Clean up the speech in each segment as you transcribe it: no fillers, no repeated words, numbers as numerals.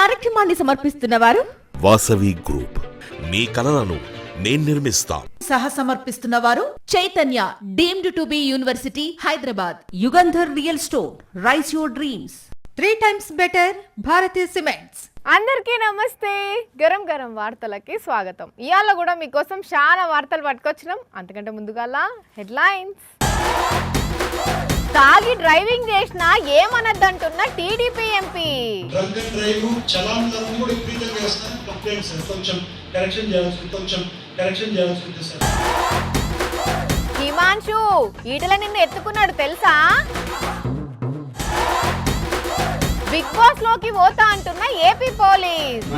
కార్యక్రమాన్ని సమర్పిస్తున్న వారు వాసవి గ్రూప్. మీ కలలను నేను నిర్మిస్తా. సహ సమర్పిస్తున్న వారు Chaitanya deemed to be university Hyderabad. Yugandhar real story, rice your dreams. 3 times better Bharatiya cements. అందరికీ నమస్తే. గరం గరం వార్తలకి స్వాగతం. ఇవాళ కూడా మీకోసం చాలా వార్తలు పట్టుకొచ్చినాం. అంతకంటే ముందుగా హెడ్లైన్స్. తాగి డ్రైవింగ్ చేసినా ఏమనద్దంటున్న టీడీపీ ఎంపీ. హిమాంశు ఈటల నిన్ను ఎత్తుకున్నాడు తెలుసా? బిగ్ బాస్ లోకి పోతా అంటున్న ఏపీ పోలీస్.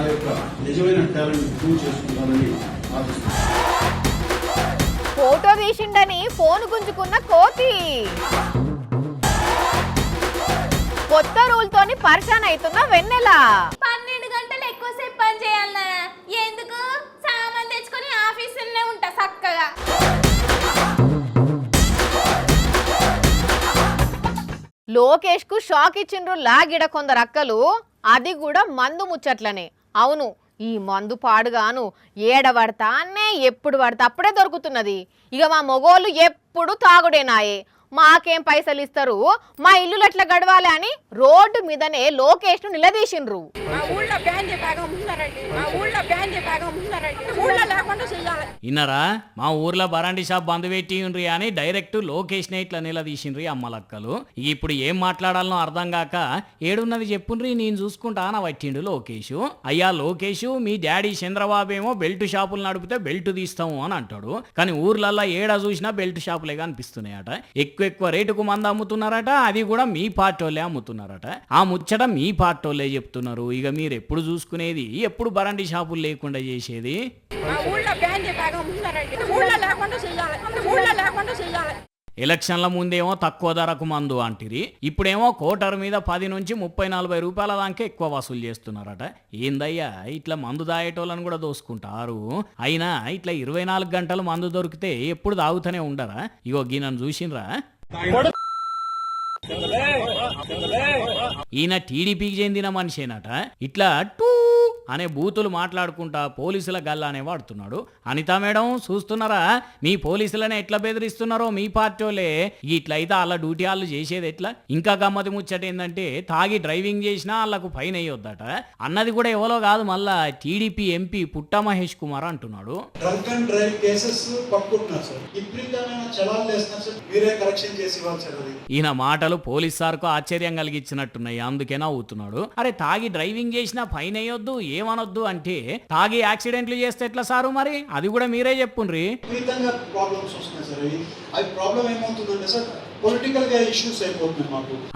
ఫోటో తీసిండని ఫోన్ గుంజుకున్న కోతి. కొత్త రూల్ తోని పరిశాన్ అవుతున్న వెన్నెల. 12 గంటలు ఎక్కువసేపు పని చేయాలన్నా ఎందుకు? సామాన్ తెచ్చుకొని ఆఫీసులోనే ఉంటా చక్కగా. లోకేష్ కు షాక్ ఇచ్చిండ్రు లాగిడ కొందరు అక్కలు. అది కూడా మందు ముచ్చట్లనే. అవును, ఈ మందు పాడుగాను ఏడబడతా అన్నే ఎప్పుడు పడతా అప్పుడే దొరుకుతున్నది. ఇక మా మొగోళ్ళు ఎప్పుడు తాగుడేనాయే. మాకేం పైసలు ఇస్తారు, మా ఇల్లు ఎట్లా గడవాలి అని రోడ్డు మీదనే లోకేష్ ను నిలదీసిండ్రు. ఇన్నరా మా ఊర్లో బరాండి షాప్ బంద్ పెట్టి అని డైరెక్ట్ లోకేష్ నే ఇట్లా నిలదీసిండ్రి అమ్మలక్కలు. ఇప్పుడు ఏం మాట్లాడాలనో అర్థం కాక ఏడున్నది చెప్పుండ్రి నేను చూసుకుంటా అని పట్టిండు లోకేష్. అయ్యా లోకేష్, మీ డాడీ చంద్రబాబు ఏమో బెల్ట్ షాపులు నడిపితే బెల్ట్ తీస్తాము అని అంటాడు. కానీ ఊర్లల్లో ఏడా చూసినా బెల్ట్ షాపులే కనిపిస్తున్నాయట. ఎక్కువ రేటుకు మంది అమ్ముతున్నారట. అది కూడా మీ పార్టోళ్ళే అమ్ముతున్నారట. ఆ ముచ్చట మీ పార్టోళ్ళే చెప్తున్నారు. ఇక మీరు ఎప్పుడు చూసుకునేది, ఎప్పుడు బరండి షాపులు లేకుండా చేసేది? ఎలక్షన్ల ముందేమో తక్కువ ధరకు మందు అంటిరి, ఇప్పుడేమో కోటర్ మీద 10 నుంచి 30-40 రూపాయల దాకా ఎక్కువ వసూలు చేస్తున్నారట. ఏందయ్యా ఇట్లా మందు దాయేటోళ్ళని కూడా దోసుకుంటారు. అయినా ఇట్లా 24 గంటలు మందు దొరికితే ఎప్పుడు తాగుతూనే ఉండరా? ఇగో గీనను చూసిండ్రా? ఈయన టీడీపీకి చెందిన మనిషేనట. ఇట్లా టూ అనే బూతులు మాట్లాడుకుంటా పోలీసుల గల్లానే వాడుతున్నాడు. అనితా మేడం చూస్తున్నారా మీ పోలీసులనే ఎట్లా బెదిరిస్తున్నారో మీ పార్టీలే. ఇట్లయితే వాళ్ళ డ్యూటీ వాళ్ళు చేసేది ఎట్లా? ఇంకా గమ్మతి ముచ్చట ఏంటంటే తాగి డ్రైవింగ్ చేసినా వాళ్ళకు ఫైన్ అయ్యొద్దట అన్నది కూడా ఎవరో కాదు, మళ్ళా టీడీపీ ఎంపీ పుట్ట మహేష్ కుమార్ అంటున్నాడు. ఈయన మాటలు పోలీస్ సార్కు ఆశ్చర్యం కలిగించినట్టున్నాయి, అందుకే నవ్వుతున్నాడు. అరే తాగి డ్రైవింగ్ చేసినా ఫైన్ అయ్యొద్దు ఏమనొద్దు అంటే తాగి యాక్సిడెంట్లు చేస్తే ఎట్లా సారు? మరి అది కూడా మీరే చెప్పుండ్రి.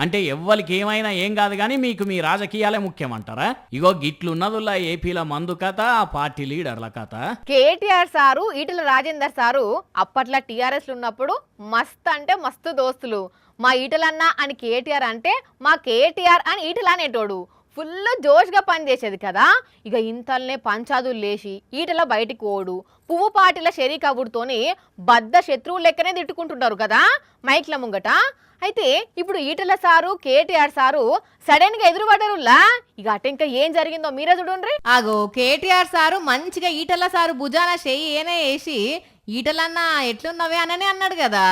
అంటే ఎవ్వరికి ఏమైనా ఏం కాదు కానీ మీకు మీ రాజకీయాలే ముఖ్యమంటారా? ఇగో గిట్లున్నదుల్లా ఏపీల మందు కథ, ఆ పార్టీ లీడర్ల కథ. కేటీఆర్ సారు, ఈటల రాజేందర్ సారు అప్పట్లో టీఆర్ఎస్ ఉన్నప్పుడు మస్త్ అంటే మస్తు దోస్తులు. మా ఈటలన్న అని కేటీఆర్ అంటే మా కేటీఆర్ అని ఈటల అనేటోడు. ఫుల్ జోష్గా పనిచేసేది కదా. ఇక ఇంతల్నే పంచాదులు లేచి ఈటల బయటికి ఓడు. పువ్వు పాటిల షరీకవుడితోని బద్ద శత్రువులు లెక్కనే తిట్టుకుంటుంటారు కదా మైక్ల ముంగట. అయితే ఇప్పుడు Etela sir, KTR sir sudden గా ఎదురుపడ్డరులా. ఇక అట ఇంకా ఏం జరిగిందో మీరే చూడండి. ఆగో కేటీఆర్ సారు మంచిగా ఈటల సారు భుజాన చెయ్యి ఏనే వేసి ఈటలన్నా ఎట్లున్నవే అననే అన్నాడు కదా.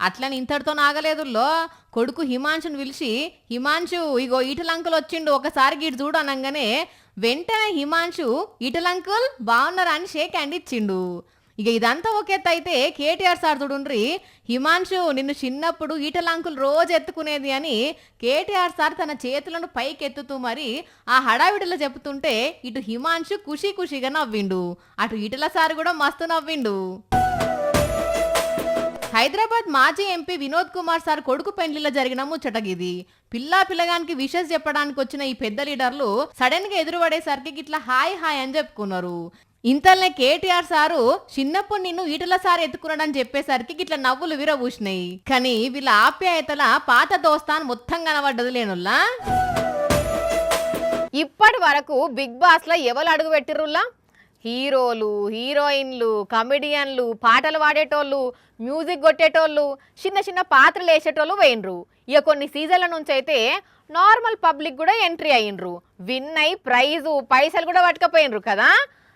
అట్లని ఇంతటితో నాగలేదుల్లో కొడుకు హిమాంశుని పిలిచి, హిమాంశు ఇగో ఈటలంకుల్ వచ్చిండు ఒకసారి గిటు చూడు అనగానే వెంటనే హిమాంశు ఈటలంకుల్ బాగున్నారా అని షేక్ హ్యాండ్ ఇచ్చిండు. ఇక ఇదంతా ఒకెత్త అయితే కేటీఆర్ సార్ చూడుండ్రి, హిమాంశు నిన్ను చిన్నప్పుడు ఈటలంకుల్ రోజు ఎత్తుకునేది అని కేటీఆర్ సార్ తన చేతులను పైకి ఎత్తుతూ మరి ఆ హడావిడిలో చెప్తుంటే ఇటు హిమాంశు ఖుషీగా నవ్విండు, అటు ఈటల సార్ కూడా మస్తు నవ్విండు. హైదరాబాద్ మాజీ ఎంపీ వినోద్ కుమార్ సార్ కొడుకు పెండ్లిలో జరిగిన ముచ్చటగిది. పిల్లగానికి విషెస్ చెప్పడానికి వచ్చిన ఈ పెద్ద లీడర్లు సడన్ గా ఎదురుపడేసరికి ఇట్లా హాయ్ అని చెప్పుకున్నారు. ఇంతల్నే కేటీఆర్ సారు చిన్నప్పుడు నిన్ను ఈటల సార్ ఎత్తుకున్నాడని చెప్పేసరికి ఇట్లా నవ్వులు విరబూసినాయి. కానీ వీళ్ళ ఆప్యాయతల పాత దోస్తాన్ మొత్తం కనబడ్డది లేనుల్లా. ఇప్పటి వరకు బిగ్ బాస్ లో ఎవరు అడుగు పెట్టిర్రుల్లా? హీరోలు, హీరోయిన్లు, కమెడియన్లు, పాటలు పాడేటోళ్ళు, మ్యూజిక్ కొట్టేటోళ్ళు, చిన్న చిన్న పాత్రలు వేసేటోళ్ళు పోయినరు. ఇక కొన్ని సీజన్ల నుంచి అయితే నార్మల్ పబ్లిక్ కూడా ఎంట్రీ అయ్యిండ్రు. విన్ అయి ప్రైజు పైసలు కూడా పట్టుకపోయినరు కదా.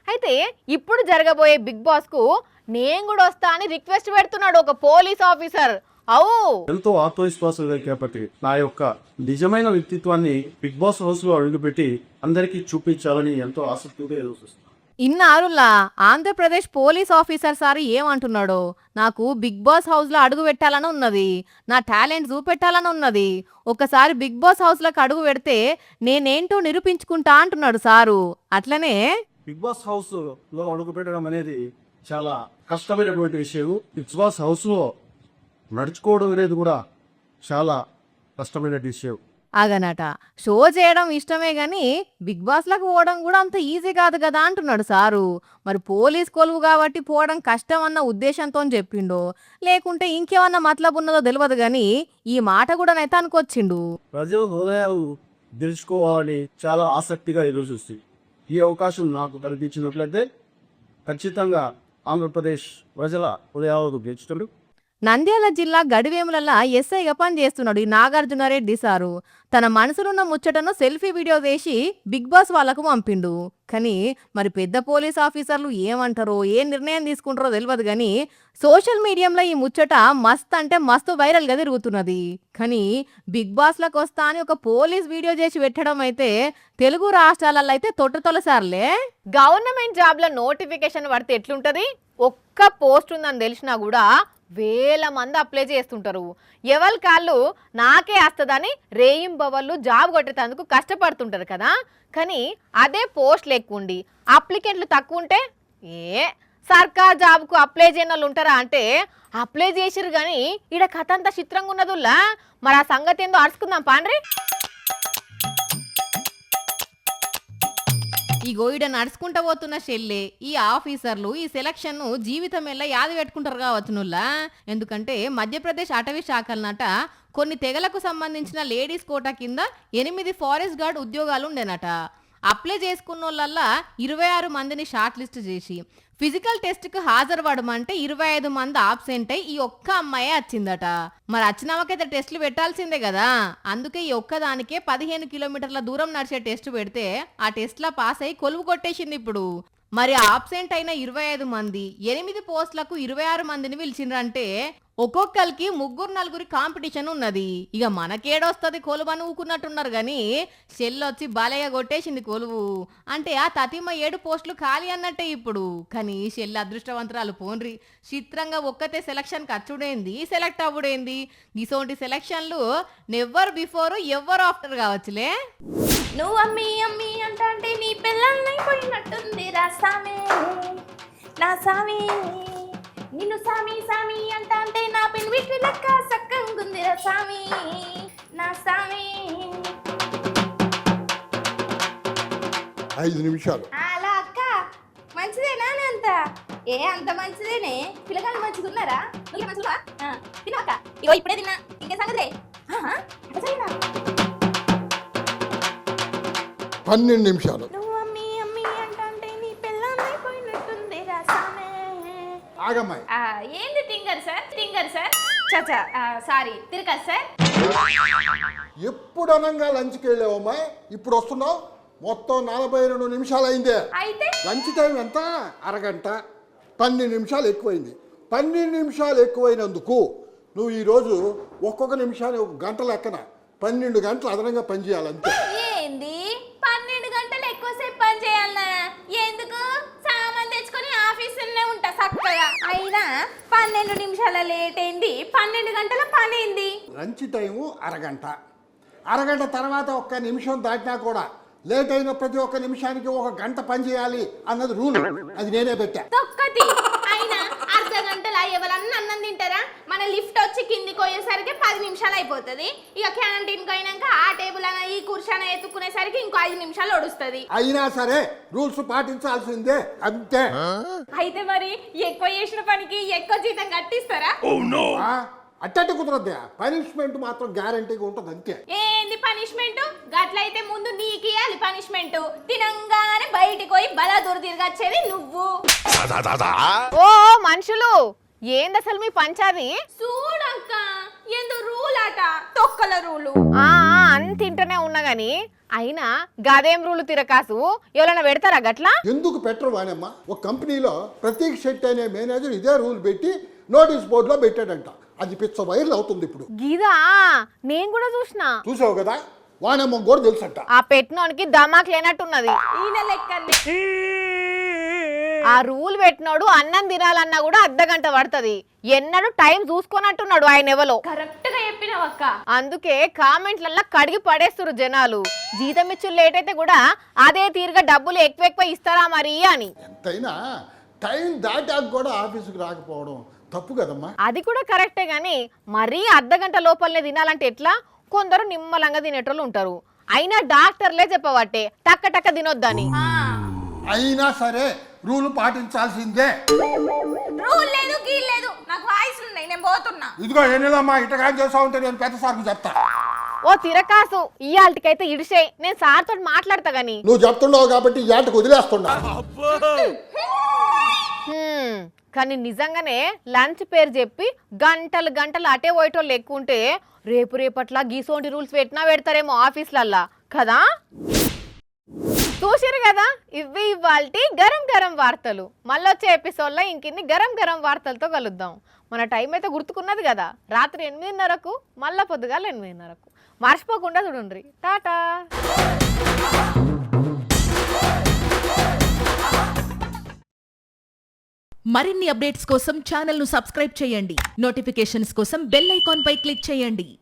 అయితే ఇప్పుడు జరగబోయే బిగ్ బాస్కు నేను కూడా వస్తా అని రిక్వెస్ట్ పెడుతున్నాడు ఒక పోలీస్ ఆఫీసర్. అవు ఎంతో ఆత్మవిశ్వాసంగా చేపట్టి నా యొక్క నిజమైన వ్యక్తిత్వాన్ని బిగ్ బాస్ హౌస్ లో అడుగుపెట్టి అందరికీ చూపించాలని ఎంతో ఆసక్తిగా ఎదురుచూస్తున్నాను. ఇన్నారులా ఆంధ్రప్రదేశ్ పోలీస్ ఆఫీసర్ సార్ ఏమంటున్నాడో, నాకు బిగ్ బాస్ హౌస్లో అడుగు పెట్టాలని ఉన్నది, నా టాలెంట్ చూపెట్టాలని ఉన్నది, ఒకసారి బిగ్ బాస్ హౌస్లోకి అడుగు పెడితే నేనేంటో నిరూపించుకుంటా అంటున్నాడు సారు. అట్లనే బిగ్ బాస్ హౌస్ లో అడుగు పెట్టడం అనేది చాలా కష్టమైనటువంటి విషయం. బిగ్ బాస్ హౌస్ లో నడుచుకోవడం అనేది కూడా చాలా కష్టమైన విషయం. అగనట షో చేయడం ఇష్టమే గాని బిగ్ బాస్లకు పోవడం కూడా అంత ఈజీ కాదు కదా అంటున్నాడు సారు. మరి పోలీస్ కొలువు కాబట్టి పోవడం కష్టం అన్న ఉద్దేశంతో చెప్పిండో లేకుంటే ఇంకేమన్నా మతలబు ఉన్నదో తెలియదు గాని ఈ మాట కూడా నైతే అనుకొచ్చిండు. ప్రజల హృదయాలు తెలుసుకోవాలని చాలా ఆసక్తిగా ఎదురుచూస్తుంది. ఈ అవకాశం నాకు కల్పించినట్లయితే ఖచ్చితంగా ఆంధ్రప్రదేశ్ ప్రజల హృదయాలకు గెలుచుతాడు. నంద్యాల జిల్లా గడివేములలా ఎస్ఐగా పనిచేస్తున్నాడు ఈ నాగార్జునారెడ్డి సారు. తన మనసులున్న ముచ్చటను సెల్ఫీ వీడియో చేసి బిగ్ బాస్ వాళ్ళకు పంపిండు. కానీ మరి పెద్ద పోలీస్ ఆఫీసర్లు ఏమంటారో ఏ నిర్ణయం తీసుకుంటారో తెలియదు కానీ సోషల్ మీడియాలో ఈ ముచ్చట మస్త్ అంటే మస్తు వైరల్గా తిరుగుతున్నది. కానీ బిగ్ బాస్లకు వస్తా అని ఒక పోలీస్ వీడియో చేసి పెట్టడం అయితే తెలుగు రాష్ట్రాలలో అయితే తొలిసార్లే. గవర్నమెంట్ జాబ్ల నోటిఫికేషన్ పడితే ఎట్లుంటది? ఒక్క పోస్ట్ ఉందని తెలిసినా కూడా వేల మంది అప్లై చేస్తుంటారు. ఎవరి కాళ్ళు నాకే వస్తుందని రేయింబవళ్ళు జాబ్ కొట్టేందుకు కష్టపడుతుంటారు కదా. కానీ అదే పోస్టులు ఎక్కువ ఉండి అప్లికెంట్లు తక్కువ ఉంటే సర్కార్ జాబ్కు అప్లై చేయని వాళ్ళు ఉంటారా అంటే అప్లై చేసిరు. కానీ ఈడ కథ అంతా చిత్రంగా ఉన్నదుల్లా. మరి ఆ సంగతి ఏందో అరుచుకుందాం పాండ్రి. ఈ గోయిడ నడుచుకుంటా పోతున్న షెల్లే ఈ ఆఫీసర్లు ఈ సెలక్షన్ ను జీవితం ఎల్లా యాది పెట్టుకుంటారు కావచ్చునుల్లా. ఎందుకంటే మధ్యప్రదేశ్ అటవీ శాఖలనట కొన్ని తెగలకు సంబంధించిన లేడీస్ కోటా కింద 8 ఫారెస్ట్ గార్డ్ ఉద్యోగాలు ఉండేనట. అప్లై చేసుకున్న వాళ్ళల్లా 26 మందిని షార్ట్ లిస్ట్ చేసి ఫిజికల్ టెస్ట్కి హాజరుపడమంటే 25 మంది ఆబ్సెంట్ అయి ఈ ఒక్క అమ్మాయే వచ్చిందట. మరి వచ్చినామకైతే టెస్టులు పెట్టాల్సిందే కదా. అందుకే ఈ ఒక్కదానికే 15 కిలోమీటర్ల దూరం నడిచే టెస్ట్ పెడితే ఆ టెస్ట్లో పాస్ అయి కొలువు కొట్టేసింది ఇప్పుడు. మరి ఆబ్సెంట్ అయిన 25 మంది 8 పోస్టులకు 26 మందిని పిలిచిండ్రంటే ఒక్కొక్కరికి 3-4 కాంపిటీషన్ ఉన్నది. ఇక మనకేడొస్తుంది కొలువు అని ఊకున్నట్టున్నారు కానీ చెల్లొచ్చి బాలయ్య కొట్టేసింది కొలువు. అంటే ఆ 37 పోస్టులు ఖాళీ అన్నట్టే ఇప్పుడు. కానీ చెల్లి అదృష్టవంతరాలు పోన్రి. చిత్రంగా ఒక్కతే సెలక్షన్ ఖర్చుడైంది, సెలెక్ట్ అవ్వడైంది. ఇసోంటి సెలక్షన్లు నెవర్ బిఫోర్ ఎవర్ ఆఫ్టర్ కావచ్చులే. నువ్వు అమ్మి అమ్మి అంటే నీ పిల్లలైపోయినట్టుంది రా సామి, నా సామి. నిన్ను సామి సామి అంటే నా పెన్విటి లెక్క సక్కంగుంది రా సామి, నా సామి. 5 నిమిషాలు. అలా అక్క మంచిదేనా అంత? అంత మంచిదేనే. పిల్లగాళ్ళు మంచిగున్నారా? నువ్వు మంచిగా తిన్నాక ఇగో ఇప్పుడే తిన్నా. ఇంకే సంగతి 12 నిమిషాలు. నువ్వు అమ్మి అమ్మి అంటే నీ పిల్లలైపోయినట్టుంది రా సామి. ఆగమ్మాయి. ఏంది టింగర్ సార్? టింగర్ సార్ చచ్చా సారీ తిరగదు సార్. ఎప్పుడు అనంగా లంచ్కి వెళ్ళావమ్మాయి, ఇప్పుడు వస్తున్నావు. మొత్తం 42 నిమిషాలు అయిందే. అయితే లంచ్ టైం ఎంత? అరగంట. 12 నిమిషాలు ఎక్కువైంది. 12 నిమిషాలు ఎక్కువైనందుకు నువ్వు ఈరోజు ఒక్కొక్క నిమిషాన్ని 1 గంట లెక్కన 12 గంటలు అదనంగా పనిచేయాలి అంతే. ఏంది 12 గంటలు ఎక్కువసేపు పని చేయాలనా? ఎందుకు? సామాన్ తెచ్చుకొని ఆఫీసులోనే ఉంటా చక్కగా. అయినా 12 నిమిషాల లేట్ అయింది, 12 గంటల పని అయింది. లంచ్ టైము అరగంట. అరగంట తర్వాత 1 నిమిషం దాటినా కూడా లేట్ అయిన ప్రతి 1 నిమిషానికి 1 గంట పని చేయాలి అన్నది రూల్. అది నేనే పెట్టా. తొక్కతి. అయినా అర్ధ గంటల ఎవరన్నా అన్నం తింటారా? మన లిఫ్ట్ వచ్చి కిందికి పోయేసరికి 10 నిమిషాలు అయిపోతుంది. ఇక క్యాంటీన్కి పోయినాక ఆ టేబుల్ అన్న ఈ కుర్చీ ఎత్తుకునేసరికి ఇంకో 5 నిమిషాలు ఒడుస్తుంది. అయినా సరే రూల్స్ పాటించాల్సిందే అంతే. అయితే మరి ఎక్కువ చేసిన పనికి ఎక్కువ జీతం కట్టిస్తారా? అట్టట్టు కుదరద్దా, పనిష్మెంట్ మాత్రం గ్యారంటీగా ఉంటుంది అంతే. ఏంది పనిష్మెంట్? గట్లయితే ముందు నీకు ఇవ్వాలి పనిష్మెంట్. తినంగానే బయటికి పోయి బలాదూరు తిరగచ్చేది నువ్వు. ఓ మనుషులు, ఏంది అసలు మీ పంచాది? చూడక్క, ఎందు రూల్ అట, తొక్కల రూలు. అంత ఇంటనే ఉన్నా గాని అయినా గదేం రూలు తిరకాసు ఎవరైనా పెడతారా గట్లా? ఎందుకు పెట్టరు వానమ్మ? ఒక కంపెనీలో ప్రతీక్ శెట్టి అనే మేనేజర్ ఇదే రూల్ పెట్టి నోటీస్ బోర్డులో పెట్టాడంట. అది పిచ్చ వైరల్ అవుతుంది ఇప్పుడు. గీదా నేను కూడా చూసావు కదా, వానమ్మ కూడా తెలుసట. ఆ పెట్టినోనికి దమాక్ లేనట్టున్నది. ఈయన లెక్కనే. ఆ రూల్ పెట్టినోడు అన్నం తినాలన్నా కూడా అర్ధగంట పడుతుంది. ఎన్నడూ టైం చూసుకున్నట్టున్నాడు ఆయన ఎవలో. కరెక్ట్ గా చెప్పినవక్క. అందుకే కామెంట్లల్లా కడిగి పడేస్తురు జనాలు. జీతం ఇచ్చు లేట్ అయితే కూడా అదే తీరుగా డబ్బులు ఎక్కువ ఇస్తారా మరి అని. ఎంతైనా టైం దాటాక కూడా ఆఫీసుకు రాకపోవడం తప్పు కదమ్మా. అది కూడా కరెక్టే గాని మరీ అర్ధగంట లోపలనే తినాలంటే ఎట్లా? కొందరు నిమ్మలంగా తినేటోళ్ళు ఉంటారు. అయినా డాక్టర్లే చెప్పబట్టే టక్క టక్క తినొద్దని. అయినా సరే రూల్ పాటించాల్సిందే. రూల్ లేదు గీల్ లేదు, నాకు వాయిస్ ఉన్నాయి, నేను పోతున్నా. ఇదిగో ఎన్నెలమ్మా ఇటగా చేస్తా ఉంటే నేను పెద్ద సార్కు చెప్తా. ఓ తిరకాసు, ఇయాల్టికైతే ఇడిసే, నేను సార్ తోటి మాట్లాడతా గాని. నువ్వు చెప్తున్నావు కాబట్టి ఈ ఆటకు వదిలేస్తున్నా. కానీ నిజంగానే లంచ్ పేరు చెప్పి గంటలు గంటలు అటే పోయేటోళ్ళు ఎక్కువ ఉంటే రేపట్లా గీసోంటి రూల్స్ పెట్టినా పెడతారేమో ఆఫీసులల్లా కదా. చూసిరు కదా, ఇవి ఇవాల్టి గరం గరం వార్తలు. మళ్ళొచ్చే ఎపిసోడ్లో ఇంకిన్ని గరం గరం వార్తలతో కలుద్దాం. మన టైం అయితే గుర్తుకున్నది కదా, రాత్రి 8:30కు, మళ్ళా పొద్దుగాల 8:30కు. మర్చిపోకుండా చూడండి. టాటా. మరిన్ని అప్డేట్స్ కోసం ఛానల్ను సబ్స్క్రైబ్ చేయండి. నోటిఫికేషన్స్ కోసం బెల్ ఐకాన్ పై క్లిక్ చేయండి.